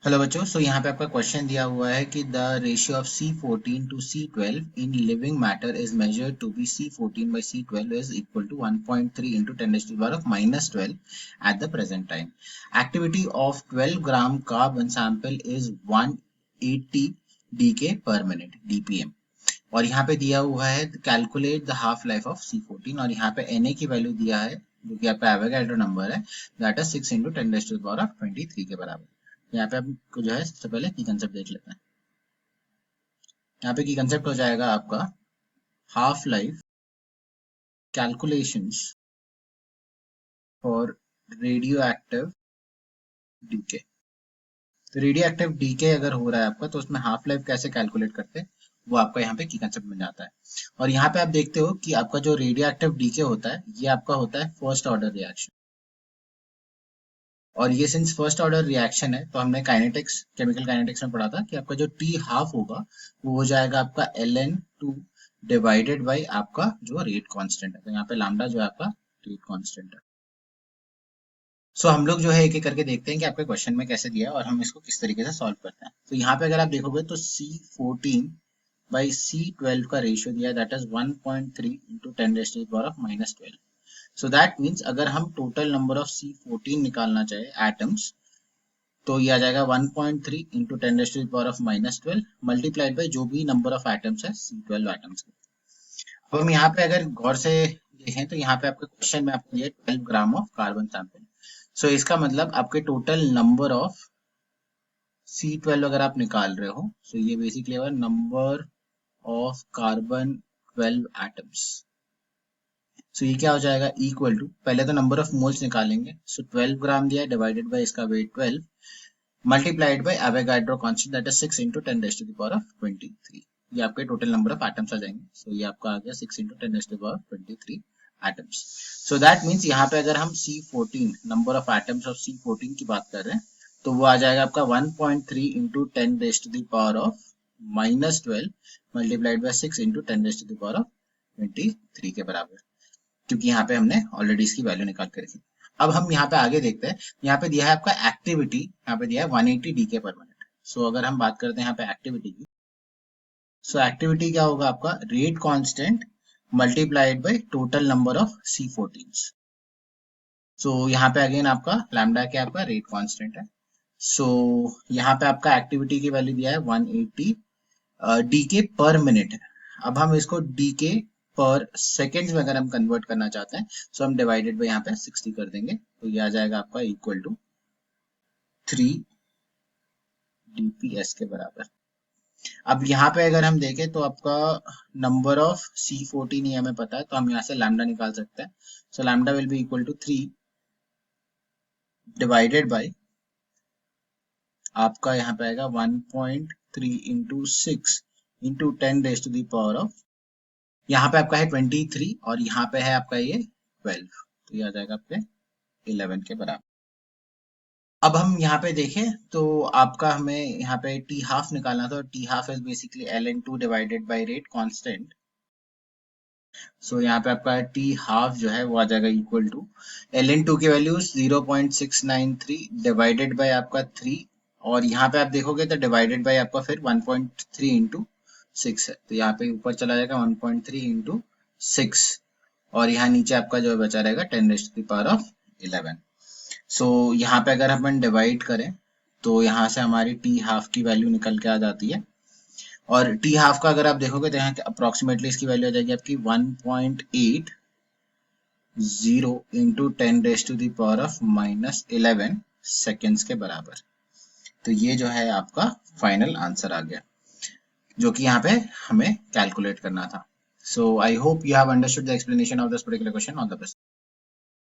Hello बच्चों, यहाँ पे आपका क्वेश्चन दिया हुआ है कि the ratio of C14 to C12 in living matter is measured to be C14 by C12 is equal to 1.3 into 10 raised to the power of minus 12 at the present time. Activity of 12 gram carbon sample is 180 dk per minute dpm. और यहाँ पे दिया हुआ है calculate the half life of C14 और यहाँ पे Na की वैल्यू दिया है जो कि आपका एवोगाड्रो नंबर है, that is 6 into 10 raised to the power of 23 के बराबर। यहाँ पे आपको जो है सबसे पहले की कंसेप्ट देख लेते हैं। यहाँ पे की कंसेप्ट हो जाएगा आपका half life calculations for radioactive decay. तो रेडियो एक्टिव डीके अगर हो रहा है आपका तो उसमें हाफ लाइफ कैसे कैलकुलेट करते हैं वो आपका यहाँ पे की कंसेप्ट बन जाता है। और यहाँ पे आप देखते हो कि आपका जो रेडियो एक्टिव डीके होता है ये आपका होता है फर्स्ट ऑर्डर रिएक्शन। और ये सिंस फर्स्ट ऑर्डर रिएक्शन है तो हमने काइनेटिक्स केमिकल काइनेटिक्स में पढ़ा था कि आपका जो टी हाफ होगा वो हो जाएगा आपका ln2 डिवाइडेड बाई आपका जो रेट कांस्टेंट है। तो यहाँ पे लैम्डा जो है आपका रेट कांस्टेंट है। सो हम लोग जो है एक एक करके देखते हैं कि आपके क्वेश्चन में कैसे दिया है और हम इसको किस तरीके से सॉल्व करते हैं। तो यहाँ पे अगर आप देखोगे तो C14 बाई C12 का रेशियो दिया है, that is 1.3 into 10 raised to the power of minus 12। So that means अगर हम टोटल नंबर ऑफ C14 निकालना चाहे एटम्स तो ये आ जाएगा 1.3 into 10 raised to the power of minus 12 multiplied by जो भी नंबर ऑफ एटम्स है C12 एटम्स के। अब हम यहाँ पे अगर गौर से देखें तो यहाँ पे आपके क्वेश्चन में आपको दिया 12 ग्राम ऑफ कार्बन सैंपल। सो इसका मतलब आपके टोटल नंबर ऑफ C12 अगर आप निकाल रहे हो सो ये बेसिकली है नंबर ऑफ कार्बन 12 एटम्स। सो ये क्या हो जाएगा इक्वल टू, पहले तो नंबर ऑफ मोल्स निकालेंगे। सो 12 ग्राम दिया डिवाइडेड बाय इसका weight 12 multiplied by Avogadro constant that is 6 into 10 raised to the power of 23। ये आपके टोटल नंबर ऑफ एटम्स आ जाएंगे। सो ये आपका आ गया 6 into 10 raised to the power of 23 atoms. So that means यहाँ पे अगर हम C14 number of atoms of C14 की बात कर रहे हैं तो वो आ जाएगा आपका 1.3 into 10 raised to the power of minus 12 multiplied bye 6 into 10 raised to the power of 23 के बराबर, क्योंकि यहाँ पे हमने ऑलरेडी इसकी वैल्यू निकाल के रखी। अब हम यहाँ पे आगे देखते हैं। यहाँ पे दिया है आपका एक्टिविटी, यहाँ पे दिया है 180 डीके पर मिनट। सो अगर हम बात करते हैं यहाँ पे एक्टिविटी की, सो एक्टिविटी क्या होगा आपका rate constant multiplied by total number of C14। सो यहाँ पे अगेन आपका लैम्डा क्या आपका रेट कांस्टेंट है। सो यहाँ पे आपका एक्टिविटी की वैल्यू दिया है 180 डीके पर मिनट है। अब हम इसको डीके पर सेकेंड्स में अगर हम कन्वर्ट करना चाहते हैं सो हम डिवाइडेड बाय यहाँ पे 60 कर देंगे तो ये आ जाएगा आपका इक्वल टू 3 dps के बराबर। अब यहाँ पे अगर हम देखें तो आपका नंबर ऑफ C14 ये हमें पता है तो हम यहाँ से लैम्डा निकाल सकते हैं। So lambda will be equal to 3 divided by आपका यहाँ पे आएगा 1.3 into 6 into 10 raised to the power of, यहाँ पे आपका है 23 और यहाँ पे है आपका ये 12, तो ये आ जाएगा आपके 11 के बराबर। अब हम यहाँ पे देखें तो आपका हमें यहाँ पे टी हाफ निकालना था और t half is basically ln2 divided by rate constant. So यहाँ पे आपका टी हाफ जो है वो आ जाएगा इक्वल टू ln2 की वैल्यू 0.693 डिवाइडेड बाय आपका 3 और यहाँ पे आप देखोगे तो डिवाइडेड बाय आपका फिर 1.3 into 6 है तो यहाँ पे ऊपर चला जाएगा 1.3 into 6 और यहाँ नीचे आपका जो बचा रहेगा 10 raised to the power of 11। सो यहाँ पे अगर अपन डिवाइड करें तो यहाँ से हमारी टी हाफ की वैल्यू निकल के आ जाती है और टी हाफ का अगर आप देखोगे तो यहाँ अप्रोक्सीमेटली इसकी वैल्यू आ जाएगी आपकी 1.80 into 10 raised to the power of minus 11 seconds के बराबर। तो ये जो है आपका फाइनल आंसर आ गया जो कि यहाँ पे हमें कैलकुलेट करना था। So I hope you have understood the explanation of this particular question. All the best.